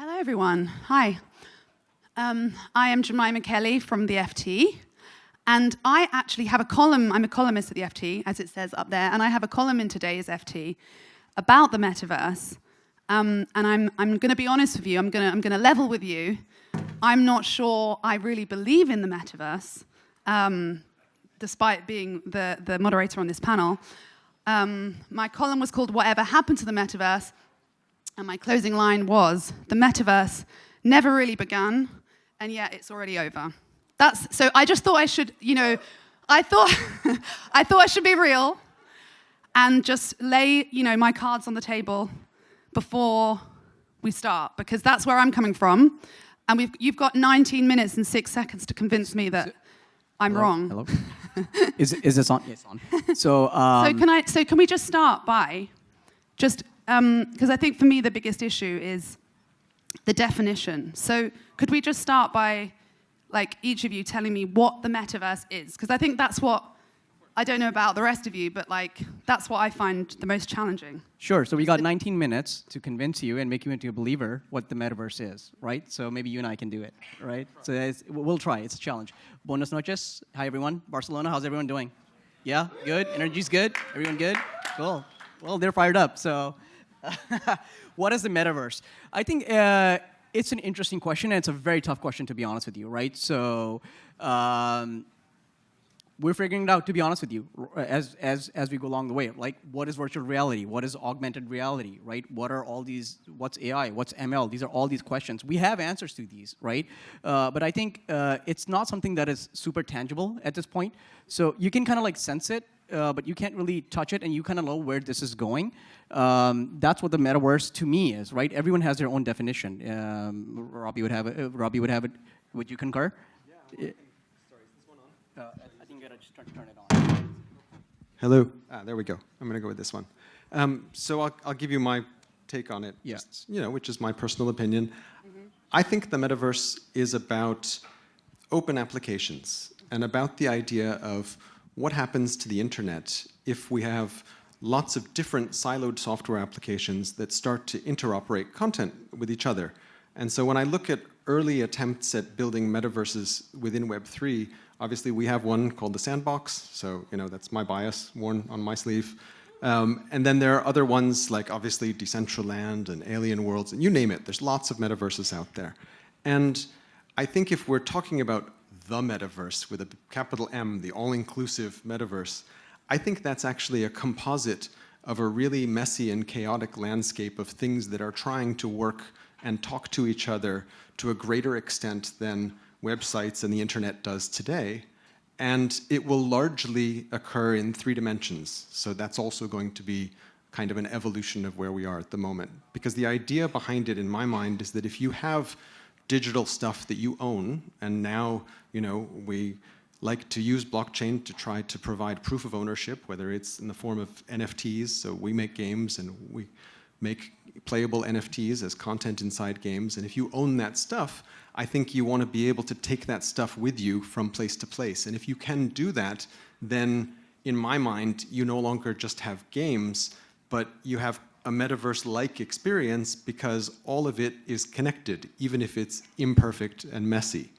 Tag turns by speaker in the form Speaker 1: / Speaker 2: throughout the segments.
Speaker 1: Hello, everyone. Hi. I am Jemima Kelly from the FT, and I actually have a column. I'm a columnist at the FT, as it says up there, and I have a column in today's FT about the metaverse. And I'm going to be honest with you. I'm going to level with you. I'm not sure I really believe in the metaverse, despite being the moderator on this panel. My column was called "Whatever Happened to the Metaverse," and my closing line was, "The metaverse never really began, and yet it's already over." So I just thought I should, I thought I should be real and just lay, my cards on the table before we start, because that's where I'm coming from. And you've got 19 minutes and 6 seconds to convince me that I'm wrong.
Speaker 2: Hello. Is this on? Yes, on. So
Speaker 1: can we just start by because I think for me the biggest issue is the definition. So could we just start by each of you telling me what the metaverse is? Because I think that's what, I don't know about the rest of you, but that's what I find the most challenging.
Speaker 2: Sure. So we got 19 minutes to convince you and make you into a believer what the metaverse is, right? So maybe you and I can do it, right? So we'll try. It's a challenge. Buenas noches. Hi, everyone. Barcelona, how's everyone doing? Yeah? Good? Energy's good? Everyone good? Cool. Well, they're fired up. So what is the metaverse? I think it's an interesting question, and it's a very tough question, to be honest with you, right? So we're figuring it out, to be honest with you, as we go along the way. What is virtual reality? What is augmented reality, right? What are all these, what's AI? What's ML? These are all these questions. We have answers to these, right? But I think it's not something that is super tangible at this point. So you can kind of sense it, but you can't really touch it, and you kind of know where this is going. That's what the metaverse to me is, right? Everyone has their own definition. Robby would have it. Would you concur?
Speaker 3: Yeah. Sorry, is this one on?
Speaker 2: I think you gotta just turn it on.
Speaker 3: Hello. There we go. I'm going to go with this one. So I'll give you my take on it.
Speaker 2: Yeah.
Speaker 3: Just, which is my personal opinion. Mm-hmm. I think the metaverse is about open applications and about the idea of what happens to the internet if we have lots of different siloed software applications that start to interoperate content with each other. And so when I look at early attempts at building metaverses within Web3, obviously we have one called the Sandbox, so that's my bias worn on my sleeve. And then there are other ones like obviously Decentraland and Alien Worlds, and you name it, there's lots of metaverses out there. And I think if we're talking about the metaverse with a capital M, the all-inclusive metaverse, I think that's actually a composite of a really messy and chaotic landscape of things that are trying to work and talk to each other to a greater extent than websites and the internet does today. And it will largely occur in 3 dimensions. So that's also going to be kind of an evolution of where we are at the moment. Because the idea behind it, in my mind, is that if you have digital stuff that you own, and now, we like to use blockchain to try to provide proof of ownership, whether it's in the form of NFTs, so we make games and we make playable NFTs as content inside games, and if you own that stuff, I think you want to be able to take that stuff with you from place to place. And if you can do that, then in my mind, you no longer just have games, but you have a metaverse-like experience because all of it is connected, even if it's imperfect and messy.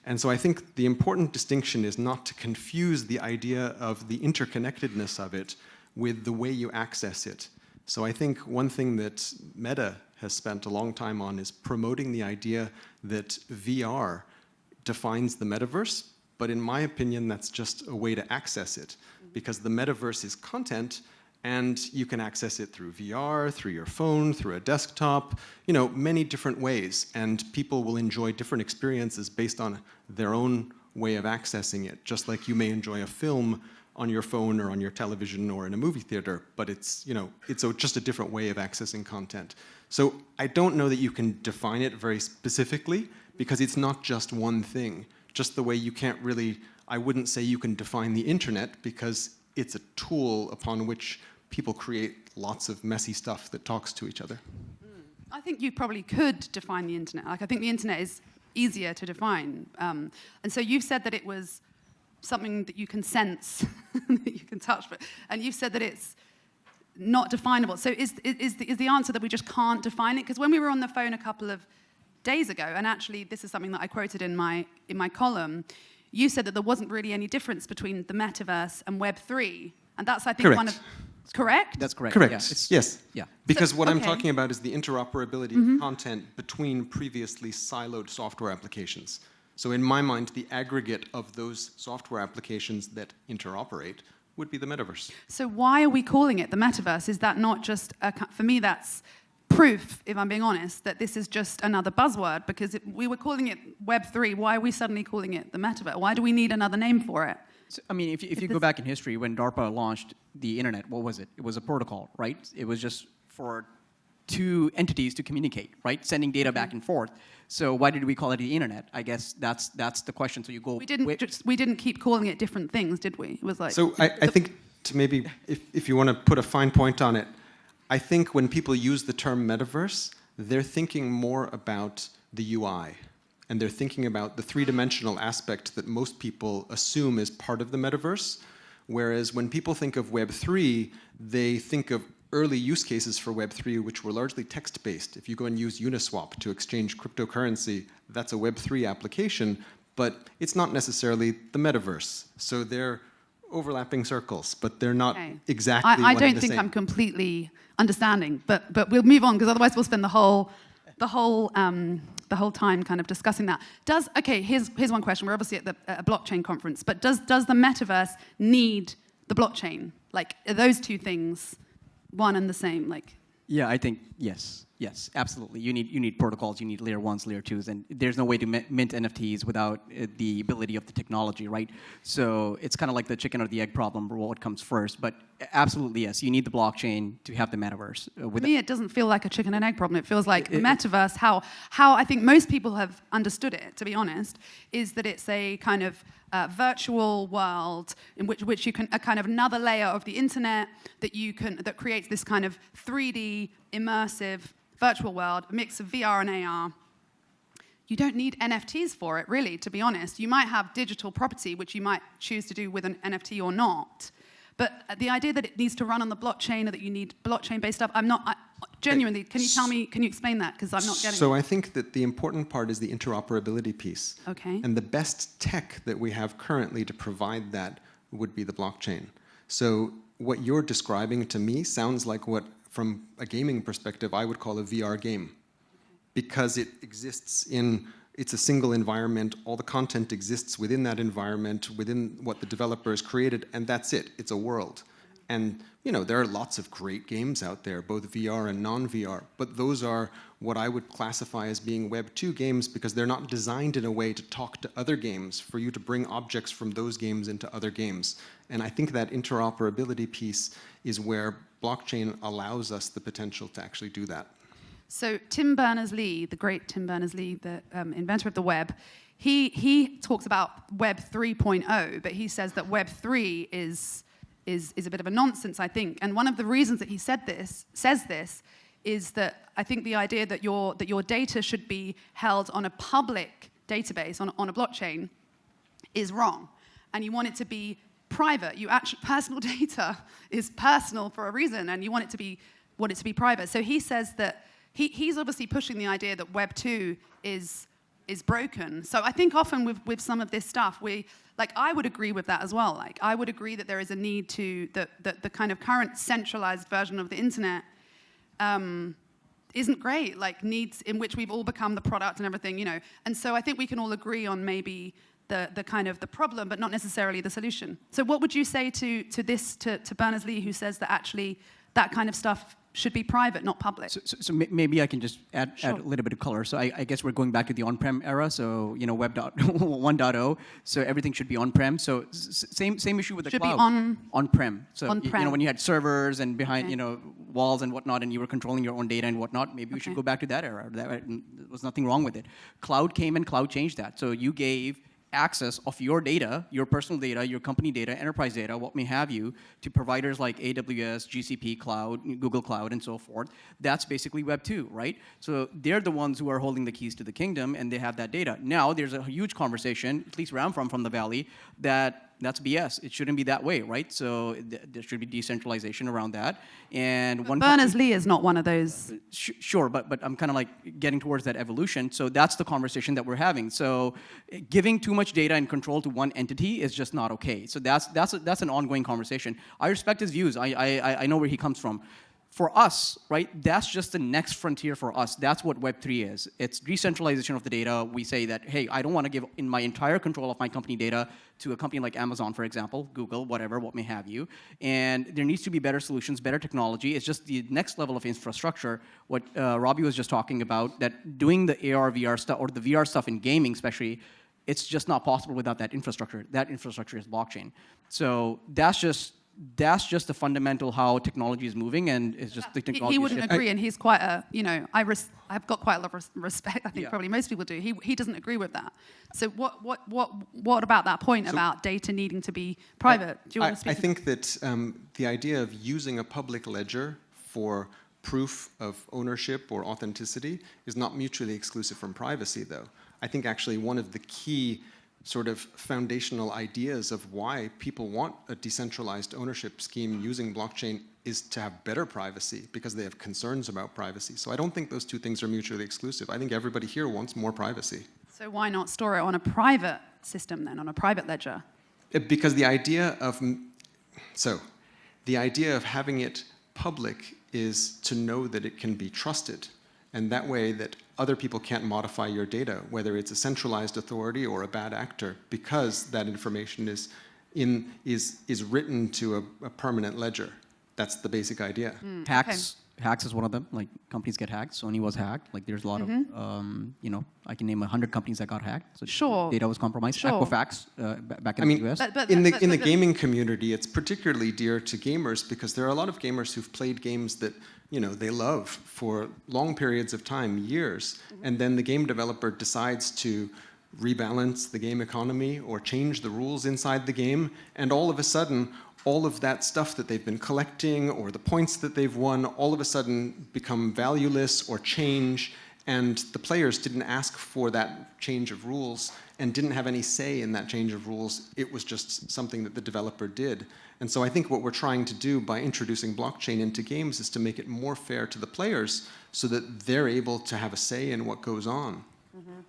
Speaker 3: And so I think the important distinction is not to confuse the idea of the interconnectedness of it with the way you access it. So I think one thing that Meta has spent a long time on is promoting the idea that VR defines the metaverse, but in my opinion, that's just a way to access it, because the metaverse is content, and you can access it through VR, through your phone, through a desktop, many different ways. And people will enjoy different experiences based on their own way of accessing it, just like you may enjoy a film on your phone or on your television or in a movie theater, but it's just a different way of accessing content. So I don't know that you can define it very specifically, because it's not just one thing. Just the way you can't really, I wouldn't say you can define the internet, because it's a tool upon which people create lots of messy stuff that talks to each other.
Speaker 1: I think you probably could define the internet. I think the internet is easier to define. And so you've said that it was something that you can sense, that you can touch, and you've said that it's not definable. So is the answer that we just can't define it? Because when we were on the phone a couple of days ago, and actually this is something that I quoted in my column, you said that there wasn't really any difference between the metaverse and Web3, and that's, I think,
Speaker 3: Correct.
Speaker 1: one of... Correct?
Speaker 2: That's correct.
Speaker 3: Correct.
Speaker 2: Yeah,
Speaker 3: Yes.
Speaker 2: Yeah.
Speaker 3: Because
Speaker 1: So,
Speaker 3: what I'm
Speaker 1: okay.
Speaker 3: talking about is the interoperability of content between previously siloed software applications. So in my mind, the aggregate of those software applications that interoperate would be the metaverse.
Speaker 1: So why are we calling it the metaverse? Is that not just, for me, that's proof, if I'm being honest, that this is just another buzzword? Because we were calling it Web3, why are we suddenly calling it the metaverse? Why do we need another name for it?
Speaker 2: So, I mean, if you go back in history, when DARPA launched the internet, what was it? It was a protocol, right? It was just for two entities to communicate, right? Sending data back and forth. So why did we call it the internet? I guess that's the question. So you go.
Speaker 1: We didn't keep calling it different things, did we? It was like.
Speaker 3: So I think to maybe, if you want to put a fine point on it, I think when people use the term metaverse, they're thinking more about the UI. And they're thinking about the three-dimensional aspect that most people assume is part of the metaverse. Whereas when people think of Web3, they think of early use cases for Web3, which were largely text-based. If you go and use Uniswap to exchange cryptocurrency, that's a Web3 application, but it's not necessarily the metaverse. So they're overlapping circles, but they're not exactly
Speaker 1: I
Speaker 3: one and
Speaker 1: don't
Speaker 3: the
Speaker 1: think
Speaker 3: same.
Speaker 1: I'm completely understanding, but we'll move on, because otherwise we'll spend the whole time kind of discussing that. Here's one question. We're obviously at a blockchain conference, but does the metaverse need the blockchain? Like, are those two things one and the same? Like,
Speaker 2: Yeah, I think yes, absolutely. You need protocols, you need layer 1s, layer 2s, and there's no way to mint NFTs without the ability of the technology, right? So it's kind of like the chicken or the egg problem, what comes first. But absolutely, yes, you need the blockchain to have the metaverse.
Speaker 1: to me, it doesn't feel like a chicken and egg problem. It feels like the metaverse, how I think most people have understood it, to be honest, is that it's a kind of virtual world in which you can, a kind of another layer of the internet that creates this kind of 3D immersive virtual world, a mix of VR and AR. You don't need NFTs for it, really, to be honest. You might have digital property, which you might choose to do with an NFT or not. But the idea that it needs to run on the blockchain or that you need blockchain-based stuff, genuinely, can you explain that? Because I'm not getting it.
Speaker 3: So I think that the important part is the interoperability piece.
Speaker 1: Okay.
Speaker 3: And the best tech that we have currently to provide that would be the blockchain. So what you're describing to me sounds like what, from a gaming perspective, I would call a VR game. Because it exists it's a single environment, all the content exists within that environment, within what the developer has created, and that's it. It's a world. And there are lots of great games out there, both VR and non-VR, but those are what I would classify as being Web 2 games because they're not designed in a way to talk to other games, for you to bring objects from those games into other games. And I think that interoperability piece is where blockchain allows us the potential to actually do that.
Speaker 1: So Tim Berners-Lee, the great Tim Berners-Lee, the inventor of the web, he talks about Web 3.0, but he says that Web 3 is a bit of a nonsense, I think. And one of the reasons that he says this is that I think the idea that your data should be held on a public database, on a blockchain, is wrong. And you want it to be private. Personal data is personal for a reason, and you want it to be private. So he says that he's obviously pushing the idea that Web 2 is broken. So I think often with some of this stuff, I would agree with that as well. Like, I would agree that there is a need that the kind of current centralized version of the internet isn't great, needs in which we've all become the product and everything, And so I think we can all agree on maybe the kind of the problem, but not necessarily the solution. So what would you say to Berners-Lee, who says that actually that kind of stuff should be private, not public?
Speaker 2: So maybe I can just add a little bit of color. So I guess we're going back to the on-prem era. So Web 1.0. So everything should be on-prem. So same issue with the cloud.
Speaker 1: Should be
Speaker 2: on-prem. So
Speaker 1: on-prem.
Speaker 2: when you had servers and behind walls and whatnot, and you were controlling your own data and whatnot, maybe we should go back to that era. There was nothing wrong with it. Cloud came and cloud changed that. So you gave access of your data, your personal data, your company data, enterprise data, what may have you, to providers like AWS, GCP Cloud, Google Cloud, and so forth. That's basically Web 2, right? So they're the ones who are holding the keys to the kingdom, and they have that data. Now, there's a huge conversation, at least where I'm from the Valley, that that's BS. It shouldn't be that way, right? So there should be decentralization around that. And one
Speaker 1: Berners-Lee is not one of those.
Speaker 2: Sure, but I'm kind of like getting towards that evolution. So that's the conversation that we're having. So giving too much data and control to one entity is just not okay. So that's an ongoing conversation. I respect his views. I know where he comes from. For us, right, that's just the next frontier for us. That's what Web3 is. It's decentralization of the data. We say that, hey, I don't want to give in my entire control of my company data to a company like Amazon, for example, Google, whatever, what may have you. And there needs to be better solutions, better technology. It's just the next level of infrastructure. What Robby was just talking about, that doing the AR, VR stuff, or the VR stuff in gaming especially, it's just not possible without that infrastructure. That infrastructure is blockchain. So that's just the fundamental how technology is moving, and it's just the technology.
Speaker 1: He wouldn't agree, and he's quite a, I've got quite a lot of respect. I think probably most people do. He doesn't agree with that. So what about that point about data needing to be private? Do you want to speak?
Speaker 3: I think that the idea of using a public ledger for proof of ownership or authenticity is not mutually exclusive from privacy, though. I think actually one of the key sort of foundational ideas of why people want a decentralized ownership scheme using blockchain is to have better privacy, because they have concerns about privacy. So I don't think those two things are mutually exclusive. I think everybody here wants more privacy.
Speaker 1: So why not store it on a private system then, on a private ledger?
Speaker 3: Because the idea of having it public is to know that it can be trusted. And that way that other people can't modify your data, whether it's a centralized authority or a bad actor, because that information is written to a permanent ledger. That's the basic idea.
Speaker 2: Hacks is one of them. Like, companies get hacked. Sony was hacked. Like, there's a lot of, I can name 100 companies that got hacked. So
Speaker 1: sure.
Speaker 2: Data was compromised.
Speaker 1: Sure.
Speaker 2: Equifax back in the US.
Speaker 3: In the gaming community, it's particularly dear to gamers, because there are a lot of gamers who've played games that they love for long periods of time, years, and then the game developer decides to rebalance the game economy or change the rules inside the game, and all of a sudden, all of that stuff that they've been collecting or the points that they've won all of a sudden become valueless or change, and the players didn't ask for that change of rules and didn't have any say in that change of rules. It was just something that the developer did. And so I think what we're trying to do by introducing blockchain into games is to make it more fair to the players so that they're able to have a say in what goes on.
Speaker 1: Mm-hmm.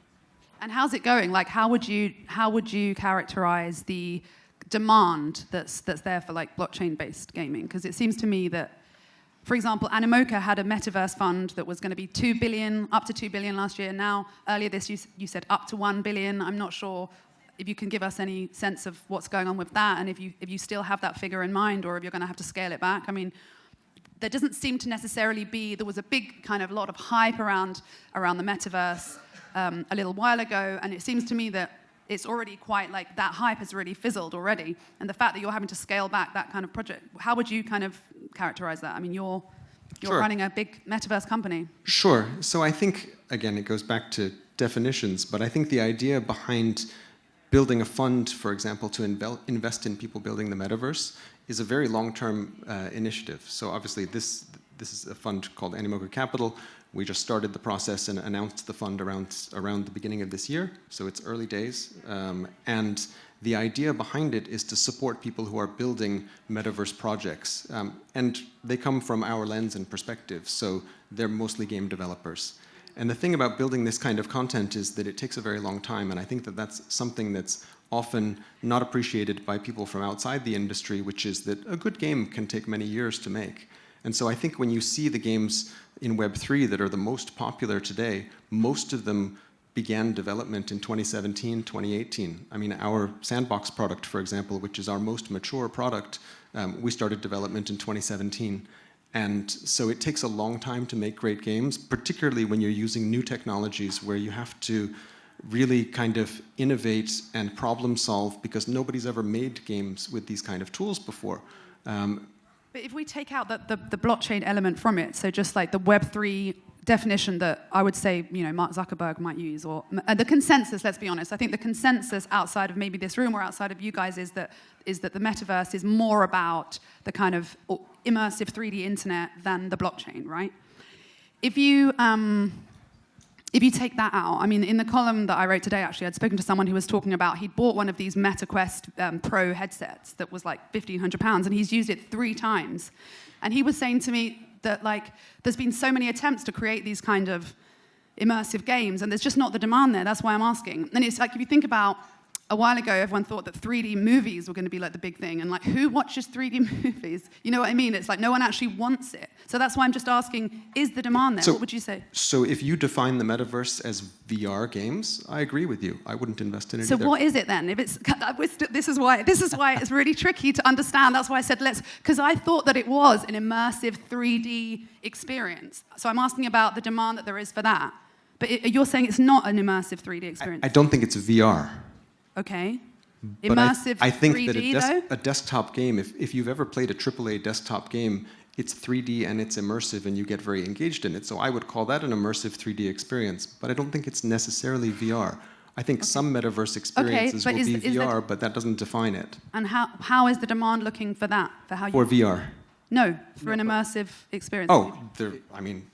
Speaker 1: And how's it going? Like, how would you characterize the demand that's there for like blockchain-based gaming? Because it seems to me that, for example, Animoca had a metaverse fund that was going to be $2 billion, up to $2 billion last year. Now, earlier this you said up to $1 billion. I'm not sure if you can give us any sense of what's going on with that, and if you still have that figure in mind, or if you're going to have to scale it back. I mean, there doesn't seem to necessarily be. There was a big kind of lot of hype around the metaverse a little while ago, and it seems to me that it's already quite like that hype has really fizzled already. And the fact that you're having to scale back that kind of project, how would you kind of characterize that? I mean, you're
Speaker 3: Sure.
Speaker 1: running a big metaverse company.
Speaker 3: Sure. So I think, again, it goes back to definitions, but I think the idea behind building a fund, for example, to invest in people building the metaverse is a very long-term initiative. So obviously this is a fund called Animoca Capital. We just started the process and announced the fund around the beginning of this year. So it's early days. And the idea behind it is to support people who are building metaverse projects. And they come from our lens and perspective. So they're mostly game developers. And the thing about building this kind of content is that it takes a very long time, and I think that that's something that's often not appreciated by people from outside the industry, which is that a good game can take many years to make. And so I think when you see the games in Web3 that are the most popular today, most of them began development in 2017, 2018. I mean, our Sandbox product, for example, which is our most mature product, we started development in 2017. And so it takes a long time to make great games, particularly when you're using new technologies where you have to really kind of innovate and problem solve, because nobody's ever made games with these kind of tools before.
Speaker 1: But if we take out the blockchain element from it, so just like the Web3 definition that I would say, Mark Zuckerberg might use, or the consensus, let's be honest, I think the consensus outside of maybe this room or outside of you guys is that the metaverse is more about the kind of immersive 3D internet than the blockchain, right? If if you take that out, I mean, in the column that I wrote today, actually, I'd spoken to someone who was talking about he'd bought one of these MetaQuest Pro headsets that was like £1,500, and he's used it 3 times. And he was saying to me that, like, there's been so many attempts to create these kind of immersive games, and there's just not the demand there. That's why I'm asking. And it's like, if you think about, a while ago, everyone thought that 3D movies were going to be like the big thing, and like, who watches 3D movies? You know what I mean? It's like no one actually wants it. So that's why I'm just asking, is the demand there?
Speaker 3: So,
Speaker 1: what would you say?
Speaker 3: So if you define the metaverse as VR games, I agree with you. I wouldn't invest in it either.
Speaker 1: So what is it then? If it's, this is why it's really tricky to understand. That's why I said because I thought that it was an immersive 3D experience. So I'm asking about the demand that there is for that. But you're saying it's not an immersive 3D experience.
Speaker 3: I don't think it's VR.
Speaker 1: Okay.
Speaker 3: But
Speaker 1: Immersive
Speaker 3: I think
Speaker 1: 3D,
Speaker 3: that a desktop game, if you've ever played a AAA desktop game, it's 3D and it's immersive and you get very engaged in it. So I would call that an immersive 3D experience. But I don't think it's necessarily VR. I think some metaverse experiences will be VR, but that doesn't define it.
Speaker 1: And how is the demand looking for that?
Speaker 3: For VR?
Speaker 1: No, for an immersive experience.
Speaker 3: Oh, I mean,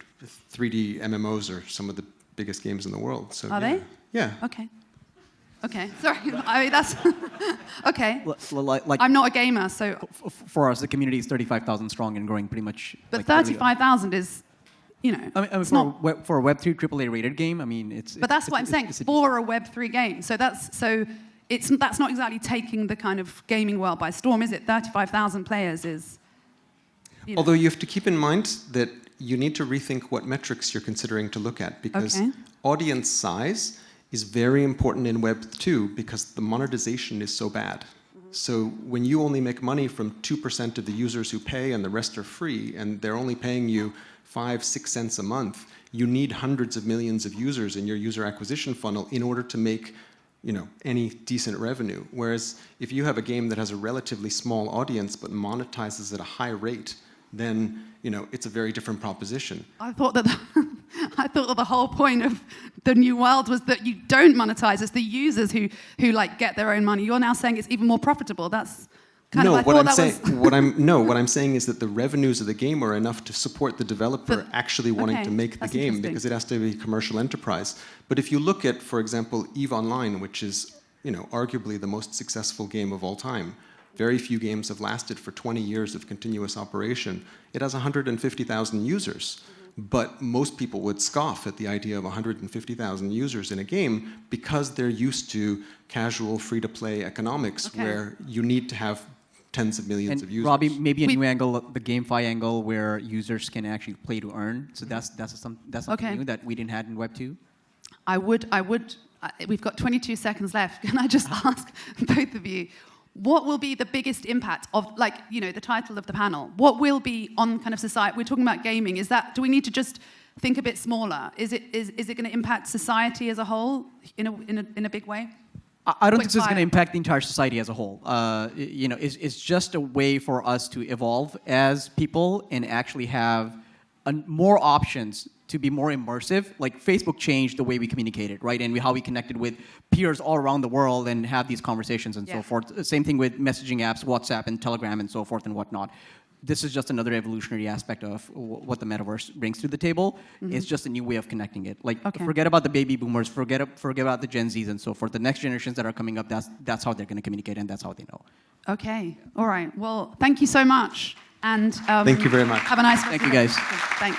Speaker 3: 3D MMOs are some of the biggest games in the world. So,
Speaker 1: are they?
Speaker 3: Yeah.
Speaker 1: Okay. Okay, sorry. I mean, that's okay.
Speaker 2: Like,
Speaker 1: I'm not a gamer, so.
Speaker 2: For us, the community is 35,000 strong and growing pretty much.
Speaker 1: But 35,000 is, you know.
Speaker 2: I mean, for a Web3 AAA rated game, I mean, it's.
Speaker 1: But that's what I'm saying. For a Web3 game, so that's not exactly taking the kind of gaming world by storm, is it? 35,000 players is. You know.
Speaker 3: Although you have to keep in mind that you need to rethink what metrics you're considering to look at, because audience size is very important in Web 2 because the monetization is so bad. So when you only make money from 2% of the users who pay and the rest are free, and they're only paying you 5-6 cents a month, you need hundreds of millions of users in your user acquisition funnel in order to make, you know, any decent revenue. Whereas if you have a game that has a relatively small audience but monetizes at a high rate, then, you know, it's a very different proposition.
Speaker 1: I thought that the whole point of the new world was that you don't monetize. It's the users who like get their own money. You're now saying it's even more profitable. That's kind of.
Speaker 3: What I'm saying is that the revenues of the game are enough to support the developer actually wanting to make the game, because it has to be a commercial enterprise. But if you look at, for example, EVE Online, which is, you know, arguably the most successful game of all time. Very few games have lasted for 20 years of continuous operation. It has 150,000 users. But most people would scoff at the idea of 150,000 users in a game because they're used to casual, free-to-play economics where you need to have tens of millions of users.
Speaker 2: Robby, maybe a new angle, the GameFi angle, where users can actually play to earn. So that's something new that we didn't have in Web 2.
Speaker 1: I would. We've got 22 seconds left. Can I just ask both of you? What will be the biggest impact of, like, you know, the title of the panel? What will be on kind of society? We're talking about gaming. Do we need to just think a bit smaller? Is it going to impact society as a whole in a big way?
Speaker 2: I don't think this is going to impact the entire society as a whole. You know, it's just a way for us to evolve as people and actually have more options to be more immersive. Like Facebook changed the way we communicated, right? And how we connected with peers all around the world and have these conversations and so forth. Same thing with messaging apps, WhatsApp and Telegram and so forth and whatnot. This is just another evolutionary aspect of what the metaverse brings to the table. It's just a new way of connecting it. Like, forget about the baby boomers, forget about the Gen Zs and so forth. The next generations that are coming up, that's how they're going to communicate and that's how they know.
Speaker 1: Okay, all right. Well, thank you so much. And
Speaker 3: thank you very much.
Speaker 1: Have a nice.
Speaker 2: Thank you, guys.
Speaker 1: Thanks.